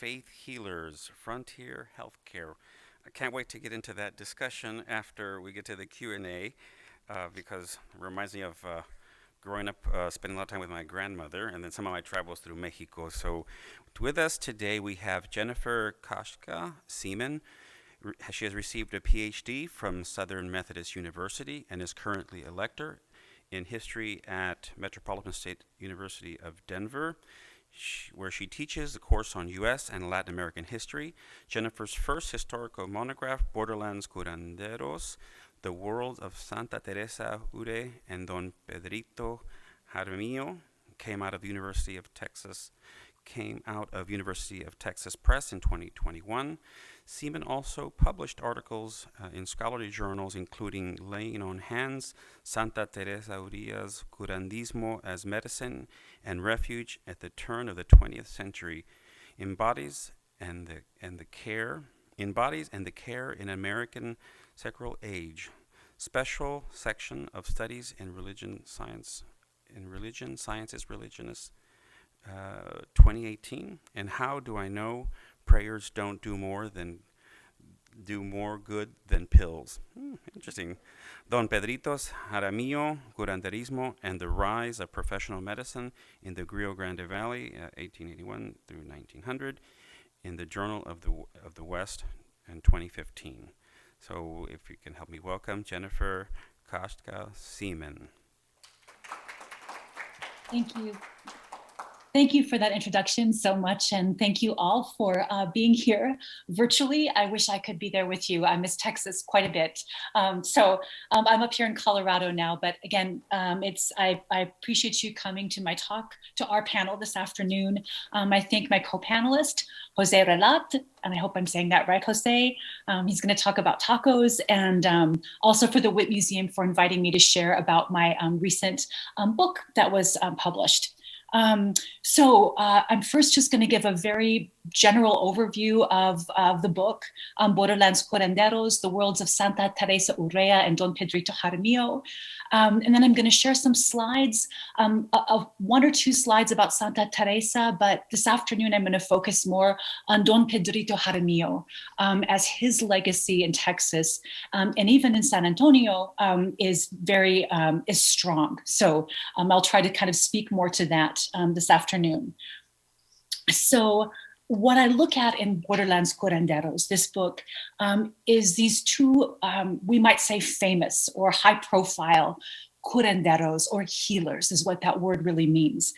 Faith Healers, Frontier Healthcare. I can't wait to get into that discussion after we get to the Q&A because it reminds me of growing up, spending a lot of time with my grandmother and then some of my travels through Mexico. So with us today we have Jennifer Kashka Seaman. She has received a PhD from Southern Methodist University and is currently a lecturer in history at Metropolitan State University of Denver, where she teaches the course on U.S. and Latin American history. Jennifer's first historical monograph, Borderlands Curanderos, The World of Santa Teresa Ure and Don Pedrito Jaramillo, came out of University of Texas Press in 2021. Seaman also published articles in scholarly journals, including Laying on Hands, Santa Teresa Uria's Curanderismo as Medicine and Refuge at the Turn of the 20th Century, Embodies and the Care in American Secular Age, special section of Studies in Religion Science, Sciences, Religionists, 2018. And How Do I Know Prayers Don't Do More Good Than Pills? Interesting. Don Pedrito's Jaramillo, Curanderismo, and the Rise of Professional Medicine in the Rio Grande Valley, 1881 through 1900, in the Journal of the West in 2015. So if you can help me welcome Jennifer Kashka Seaman. Thank you. Thank you for that introduction so much, and thank you all for being here virtually. I wish I could be there with you. I miss Texas quite a bit. I'm up here in Colorado now, but again, I appreciate you coming to my talk, to our panel this afternoon. I thank my co-panelist, Jose Relat, and I hope I'm saying that right, Jose. He's going to talk about tacos, and also for the Witte Museum for inviting me to share about my recent book that was published. I'm first just going to give a very general overview of the book, Borderlands Curanderos, The Worlds of Santa Teresa Urrea and Don Pedrito Jaramillo. And then I'm going to share some slides, one or two slides about Santa Teresa, but this afternoon I'm going to focus more on Don Pedrito Jaramillo, as his legacy in Texas and even in San Antonio is strong. So I'll try to kind of speak more to that this afternoon. So what I look at in Borderlands Curanderos, this book, is these two, we might say famous or high profile curanderos, or healers is what that word really means.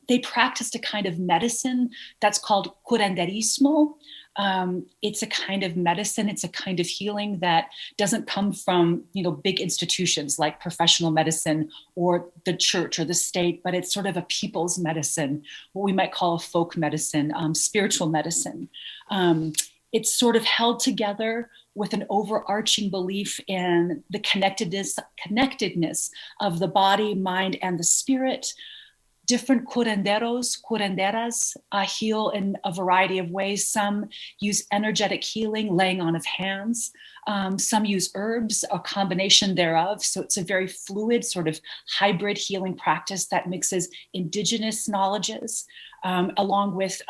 They practiced a kind of medicine that's called curanderismo. It's a kind of medicine, it's a kind of healing that doesn't come from, big institutions like professional medicine or the church or the state, but it's sort of a people's medicine, what we might call a folk medicine, spiritual medicine. It's sort of held together with an overarching belief in the connectedness of the body, mind, and the spirit. Different curanderas heal in a variety of ways. Some use energetic healing, laying on of hands. Some use herbs, a combination thereof. So it's a very fluid sort of hybrid healing practice that mixes indigenous knowledges along with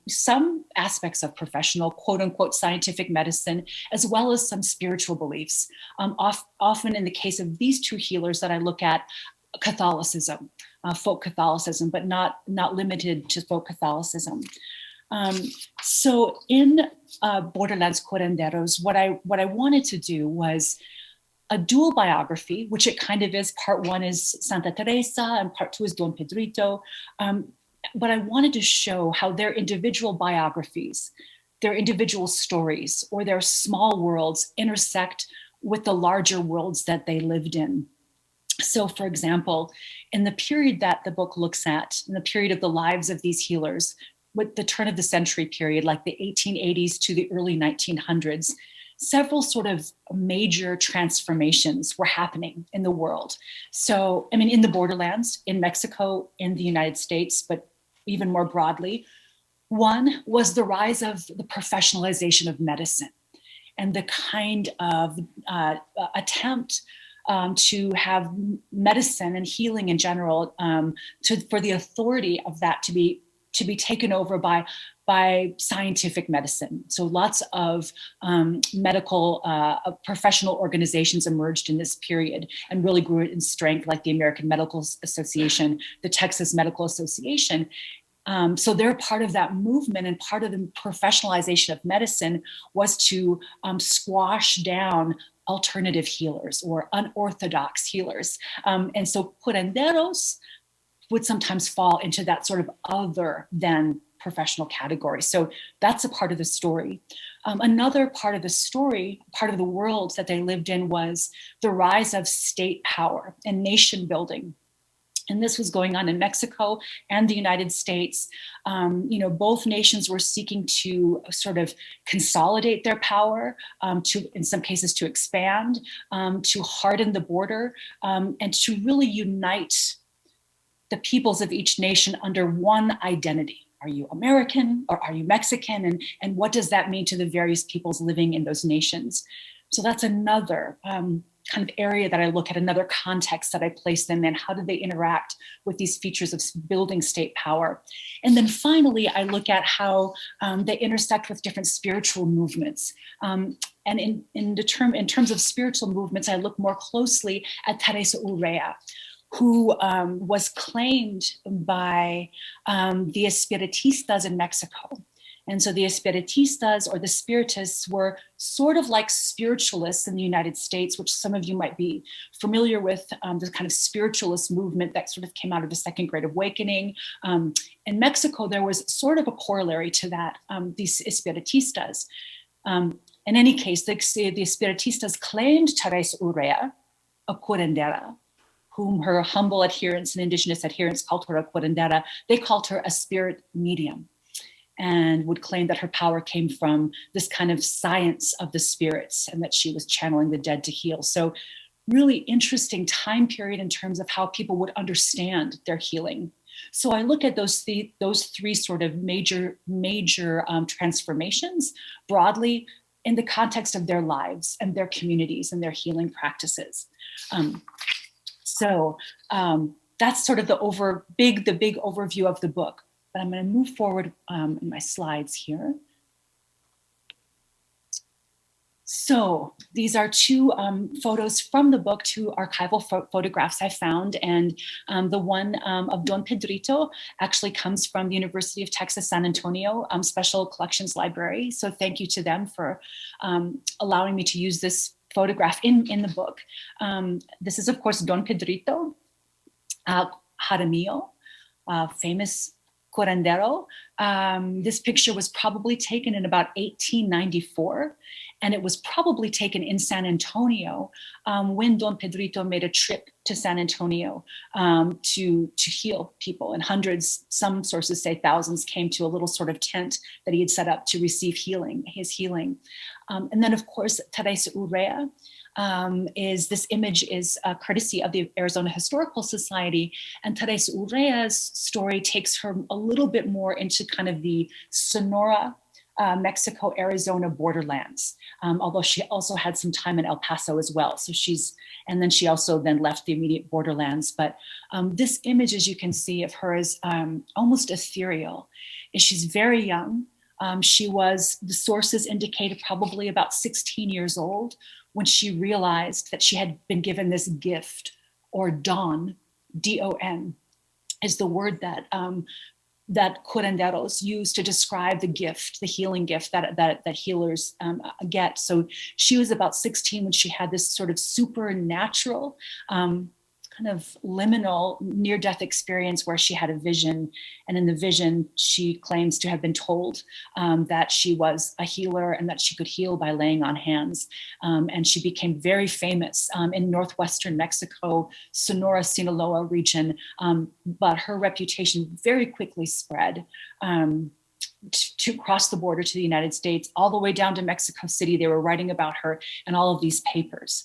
some aspects of professional, quote unquote, scientific medicine, as well as some spiritual beliefs. Often in the case of these two healers that I look at, Catholicism, folk Catholicism, but not limited to folk Catholicism. So in Borderlands Curanderos, what I wanted to do was a dual biography, which it kind of is. Part one is Santa Teresa and part two is Don Pedrito. But I wanted to show how their individual biographies, their individual stories, or their small worlds intersect with the larger worlds that they lived in. So, for example, in the period that the book looks at, in the period of the lives of these healers, with the turn of the century period, like the 1880s to the early 1900s, several sort of major transformations were happening in the world. So, in the borderlands, in Mexico, in the United States, but even more broadly, one was the rise of the professionalization of medicine and the kind of attempt to have medicine and healing in general, for the authority of that to be to be taken over by scientific medicine. So lots of medical professional organizations emerged in this period and really grew in strength, like the American Medical Association, the Texas Medical Association. So they're part of that movement, and part of the professionalization of medicine was to squash down alternative healers or unorthodox healers. And so curanderos would sometimes fall into that sort of other than professional category. So that's a part of the story. Another part of the story, part of the world that they lived in, was the rise of state power and nation building. And this was going on in Mexico and the United States. Both nations were seeking to sort of consolidate their power, to, in some cases, to expand, to harden the border, and to really unite the peoples of each nation under one identity. Are you American or are you Mexican? And what does that mean to the various peoples living in those nations? So that's another kind of area that I look at, another context that I place them in. How do they interact with these features of building state power? And then finally, I look at how they intersect with different spiritual movements. And in terms of spiritual movements, I look more closely at Teresa Urrea, who was claimed by the Espiritistas in Mexico. And so the Espiritistas, or the Spiritists, were sort of like spiritualists in the United States, which some of you might be familiar with, the kind of spiritualist movement that sort of came out of the Second Great Awakening. In Mexico, there was sort of a corollary to that, these Espiritistas. In any case, the Espiritistas claimed Teresa Urrea, a curandera, whom her humble adherents and indigenous adherents called her a curandera. They called her a spirit medium, and would claim that her power came from this kind of science of the spirits, and that she was channeling the dead to heal. So really interesting time period in terms of how people would understand their healing. So I look at those three sort of major transformations broadly in the context of their lives and their communities and their healing practices. So that's sort of the big overview of the book. But I'm going to move forward in my slides here. So these are two photos from the book, two archival photographs I found. And the one of Don Pedrito actually comes from the University of Texas, San Antonio Special Collections Library. So thank you to them for allowing me to use this photograph in the book. This is, of course, Don Pedrito Jaramillo, famous curandero. This picture was probably taken in about 1894, and it was probably taken in San Antonio when Don Pedrito made a trip to San Antonio to heal people. And hundreds, some sources say thousands, came to a little sort of tent that he had set up to receive his healing. And then, of course, Teresa Urrea. This image is courtesy of the Arizona Historical Society, and Teresa Urrea's story takes her a little bit more into kind of the Sonora, Mexico, Arizona borderlands, although she also had some time in El Paso as well. So and then she also then left the immediate borderlands. But this image, as you can see, of her is almost ethereal. She's very young. The sources indicated probably about 16 years old when she realized that she had been given this gift, or don, D-O-N, is the word that curanderos use to describe the gift, the healing gift that healers get. So she was about 16 when she had this sort of supernatural, kind of liminal near-death experience where she had a vision. And in the vision, she claims to have been told that she was a healer and that she could heal by laying on hands. And she became very famous in northwestern Mexico, Sonora, Sinaloa region. But her reputation very quickly spread to cross the border to the United States, all the way down to Mexico City. They were writing about her in all of these papers.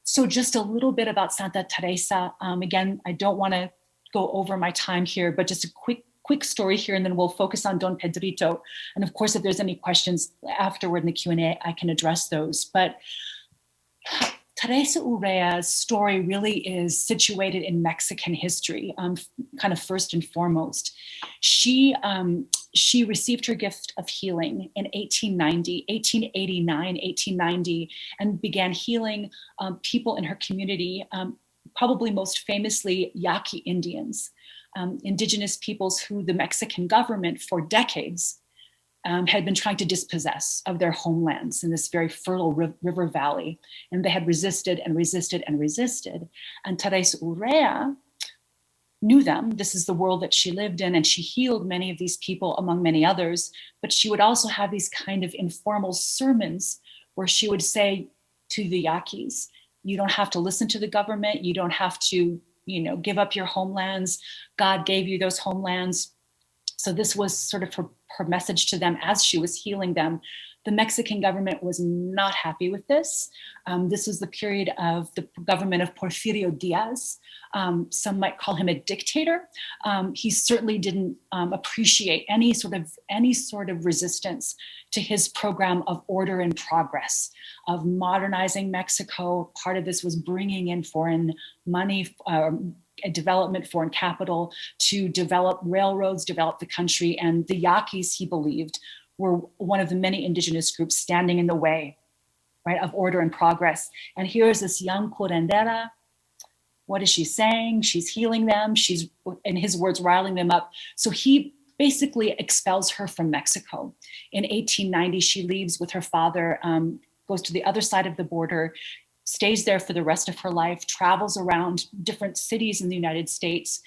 So just a little bit about Santa Teresa. Again, I don't want to go over my time here, but just a quick story here, and then we'll focus on Don Pedrito. And of course, if there's any questions afterward in the Q&A, I can address those. But Teresa Urrea's story really is situated in Mexican history, kind of first and foremost. She, she received her gift of healing in 1890, 1889, 1890, and began healing people in her community, probably most famously Yaqui Indians, indigenous peoples who the Mexican government for decades had been trying to dispossess of their homelands in this very fertile river valley. And they had resisted and resisted and resisted. And Teresa Urrea knew them. This is the world that she lived in, and she healed many of these people, among many others. But she would also have these kind of informal sermons where she would say to the Yaquis, you don't have to listen to the government. You don't have to, give up your homelands. God gave you those homelands. So this was sort of her message to them as she was healing them. The Mexican government was not happy with this. This was the period of the government of Porfirio Diaz. Some might call him a dictator. He certainly didn't appreciate any sort of resistance to his program of order and progress, of modernizing Mexico. Part of this was bringing in foreign money, development, foreign capital to develop railroads, develop the country. And the Yaquis, he believed, were one of the many indigenous groups standing in the way, right, of order and progress. And here's this young curandera. What is she saying? She's healing them. She's, in his words, riling them up. So he basically expels her from Mexico. In 1890, she leaves with her father, goes to the other side of the border, stays there for the rest of her life, travels around different cities in the United States,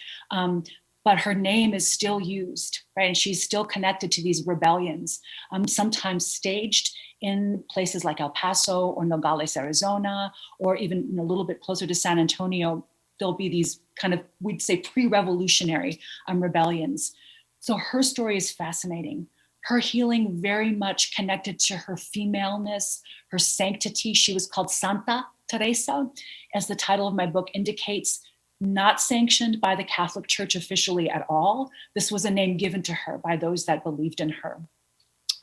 but her name is still used, right? And she's still connected to these rebellions, sometimes staged in places like El Paso or Nogales, Arizona, or even a little bit closer to San Antonio. There'll be these kind of, we'd say, pre-revolutionary rebellions. So her story is fascinating. Her healing very much connected to her femaleness, her sanctity. She was called Santa Teresa, as the title of my book indicates, not sanctioned by the Catholic Church officially at all. This was a name given to her by those that believed in her.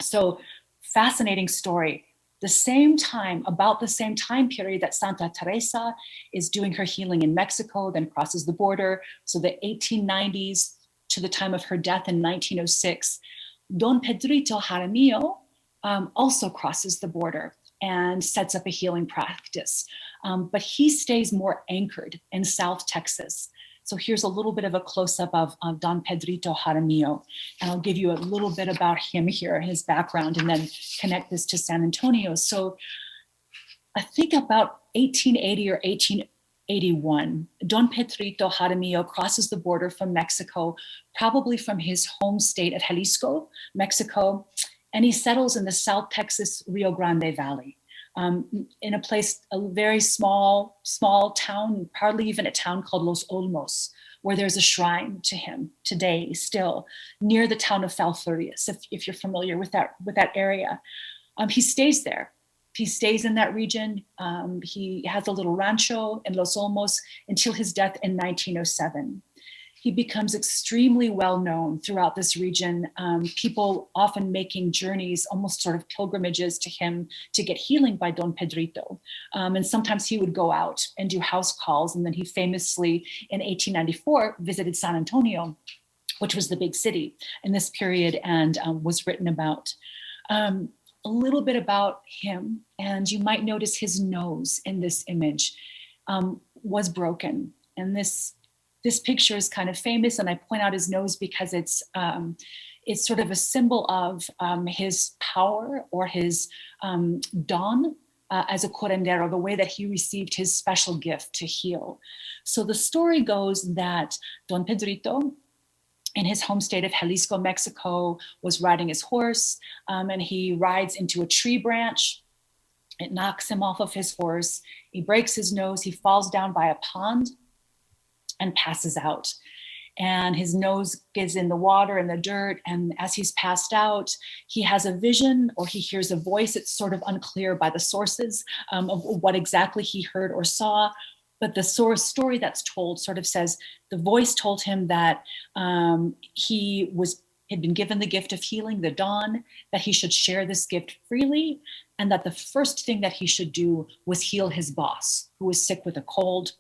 So fascinating story. About the same time period that Santa Teresa is doing her healing in Mexico, then crosses the border. So the 1890s to the time of her death in 1906, Don Pedrito Jaramillo also crosses the border and sets up a healing practice. But he stays more anchored in South Texas. So here's a little bit of a close-up of Don Pedrito Jaramillo. And I'll give you a little bit about him here, his background, and then connect this to San Antonio. So I think about 1880 or 1881, Don Pedrito Jaramillo crosses the border from Mexico, probably from his home state of Jalisco, Mexico, and he settles in the South Texas Rio Grande Valley. In a place, a very small town, hardly even a town, called Los Olmos, where there's a shrine to him today still, near the town of Falfurrias, if you're familiar with that area. He stays there. He stays in that region. He has a little rancho in Los Olmos until his death in 1907. He becomes extremely well known throughout this region, people often making journeys, almost sort of pilgrimages to him to get healing by Don Pedrito. And sometimes he would go out and do house calls. And then he famously, in 1894, visited San Antonio, which was the big city in this period, and was written about. A little bit about him, and you might notice his nose in this image was broken. And this picture is kind of famous, and I point out his nose because it's sort of a symbol of his power or his don as a curandero, the way that he received his special gift to heal. So the story goes that Don Pedrito, in his home state of Jalisco, Mexico, was riding his horse, and he rides into a tree branch. It knocks him off of his horse. He breaks his nose. He falls down by a pond and passes out. And his nose gets in the water and the dirt. And as he's passed out, he has a vision, or he hears a voice. It's sort of unclear by the sources of what exactly he heard or saw. But the story that's told sort of says the voice told him that he was had been given the gift of healing, the dawn, that he should share this gift freely, and that the first thing that he should do was heal his boss, who was sick with a cold.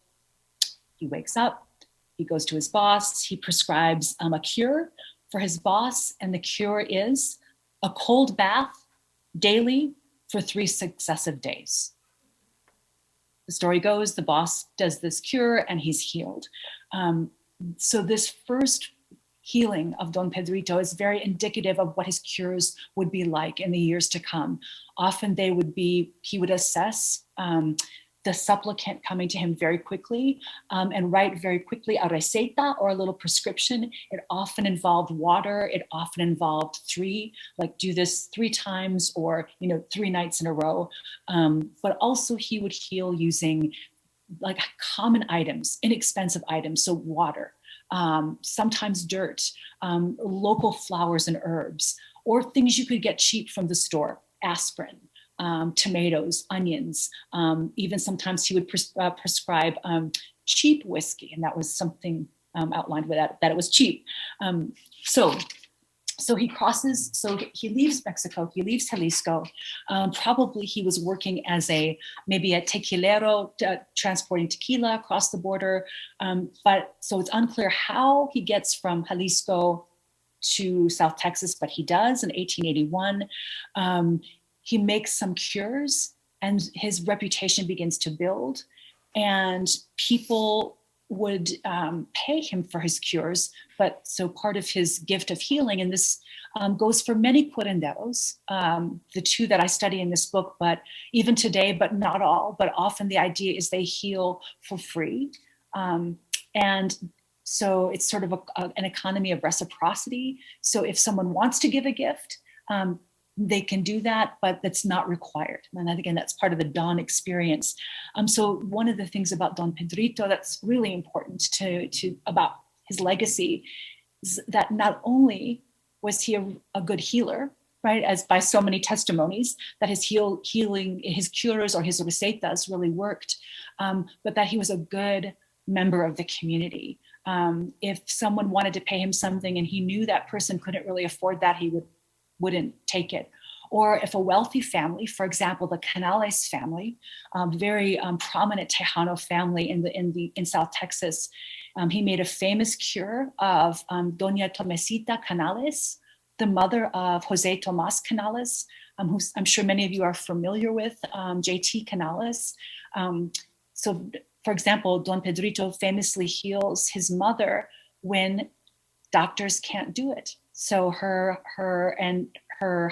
He wakes up, he goes to his boss, he prescribes a cure for his boss, and the cure is a cold bath daily for 3 successive days. The story goes, the boss does this cure and he's healed. So this first healing of Don Pedrito is very indicative of what his cures would be like in the years to come. Often they would be, he would assess the supplicant coming to him very quickly and write very quickly a receta, or a little prescription. It often involved water. It often involved do this 3 times, or 3 nights in a row. But also he would heal using like common items, inexpensive items, so water, sometimes dirt, local flowers and herbs, or things you could get cheap from the store, aspirin, tomatoes, onions. Even sometimes he would prescribe cheap whiskey, and that was something outlined with that it was cheap. So he leaves Mexico, he leaves Jalisco. Probably he was working as maybe a tequilero, transporting tequila across the border. But so it's unclear how he gets from Jalisco to South Texas, but he does in 1881. He makes some cures and his reputation begins to build, and people would pay him for his cures. But so part of his gift of healing, and this goes for many curanderos, the 2 that I study in this book, but even today, but not all, but often the idea is they heal for free. And so it's sort of an economy of reciprocity. So if someone wants to give a gift, they can do that, but that's not required. And again, that's part of the Don experience. So one of the things about Don Pedrito that's really important about his legacy is that not only was he a good healer, right, as by so many testimonies, that his healing, his cures or his recetas really worked, but that he was a good member of the community. If someone wanted to pay him something and he knew that person couldn't really afford that, he wouldn't take it. Or if a wealthy family, for example, the Canales family, very prominent Tejano family in South Texas, he made a famous cure of Doña Tomesita Canales, the mother of Jose Tomas Canales, who I'm sure many of you are familiar with, JT Canales. So, for example, Don Pedrito famously heals his mother when doctors can't do it. So her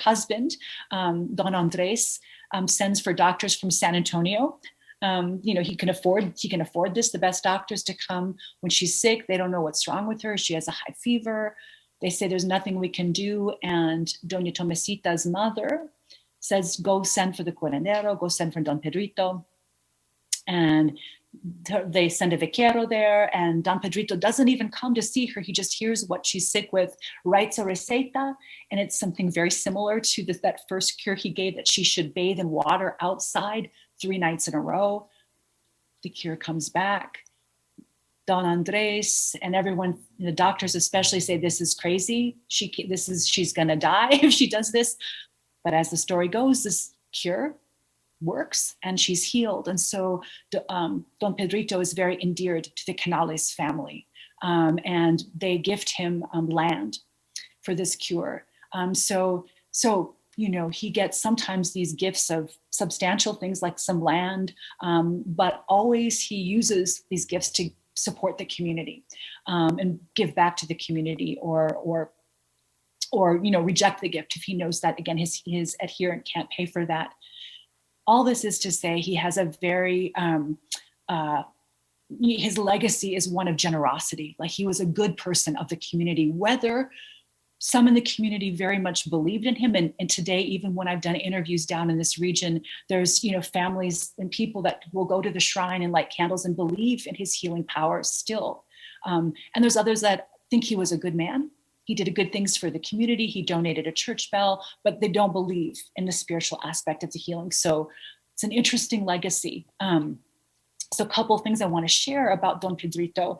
husband, Don Andres, sends for doctors from San Antonio. He can afford this, the best doctors to come when she's sick. They don't know what's wrong with her. She has a high fever. They say there's nothing we can do. And Doña Tomesita's mother says, go send for the curandero, go send for Don Pedrito. And they send a vaquero there, and Don Pedrito doesn't even come to see her. He just hears what she's sick with, writes a receta, and it's something very similar to that first cure he gave, that she should bathe in water outside 3 nights in a row. The cure comes back. Don Andres and everyone, the doctors especially, say this is crazy. She's gonna die if she does this. But as the story goes, this cure works and she's healed. And so Don Pedrito is very endeared to the Canales family, and they gift him land for this cure. So he gets sometimes these gifts of substantial things like some land, but always he uses these gifts to support the community and give back to the community, or reject the gift if he knows that, again, his adherent can't pay for that. All this is to say he has a very, his legacy is one of generosity. Like, he was a good person of the community, whether some in the community very much believed in him. And today, even when I've done interviews down in this region, there's, families and people that will go to the shrine and light candles and believe in his healing power still. And there's others that think he was a good man. He did good things for the community. He donated a church bell, but they don't believe in the spiritual aspect of the healing. So it's an interesting legacy. So a couple of things I want to share about Don Pedrito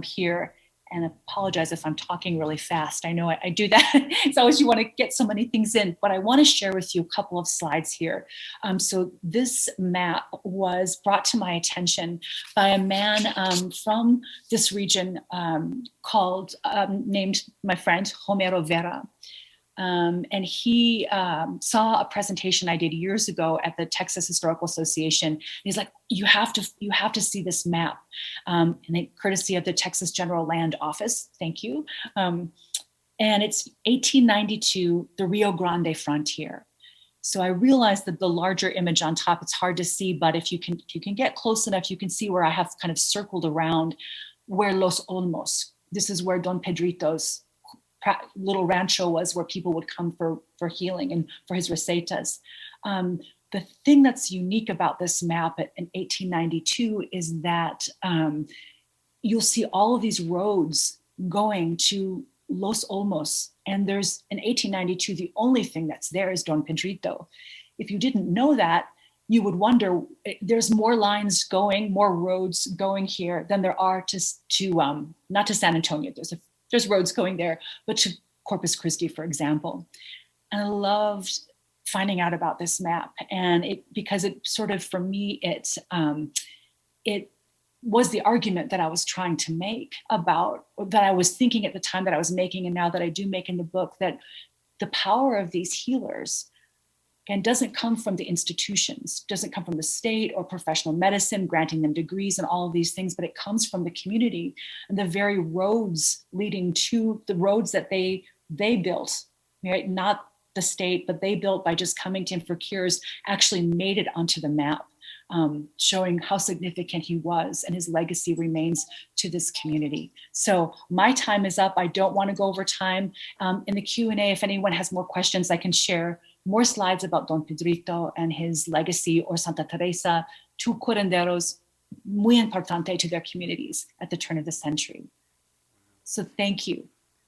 here. and apologize if I'm talking really fast. I know I do that. It's always you want to get so many things in, but I want to share with you a couple of slides here. So this map was brought to my attention by a man from this region called, named my friend Homero Vera. And he saw a presentation I did years ago at the Texas Historical Association. He's like, you have to see this map, and courtesy of the Texas General Land Office. Thank you. And it's 1892, the Rio Grande frontier. So I realized that the larger image on top, it's hard to see, but if you can get close enough, you can see where I have kind of circled around where Los Olmos. This is where Don Pedrito's little rancho was, where people would come for healing and for his recetas. The thing that's unique about this map in 1892 is that you'll see all of these roads going to Los Olmos. And there's in 1892, the only thing that's there is Don Pedrito. If you didn't know that, you would wonder, there's more lines going, more roads going here than there are to not to San Antonio. There's roads going there, but to Corpus Christi, for example. And I loved finding out about this map, and because it sort of, for me, it was the argument that I was trying to make about, that I was thinking at the time that I was making, and now that I do make in the book, that the power of these healers, again, doesn't come from the institutions, doesn't come from the state or professional medicine, granting them degrees and all of these things, but it comes from the community and the very roads leading to the roads that they built, right? Not the state, but they built by just coming to him for cures, actually made it onto the map, showing how significant he was, and his legacy remains to this community. So my time is up. I don't want to go over time. In the Q&A, if anyone has more questions, I can share more slides about Don Pedrito and his legacy, or Santa Teresa, two curanderos muy importante to their communities at the turn of the century. So thank you.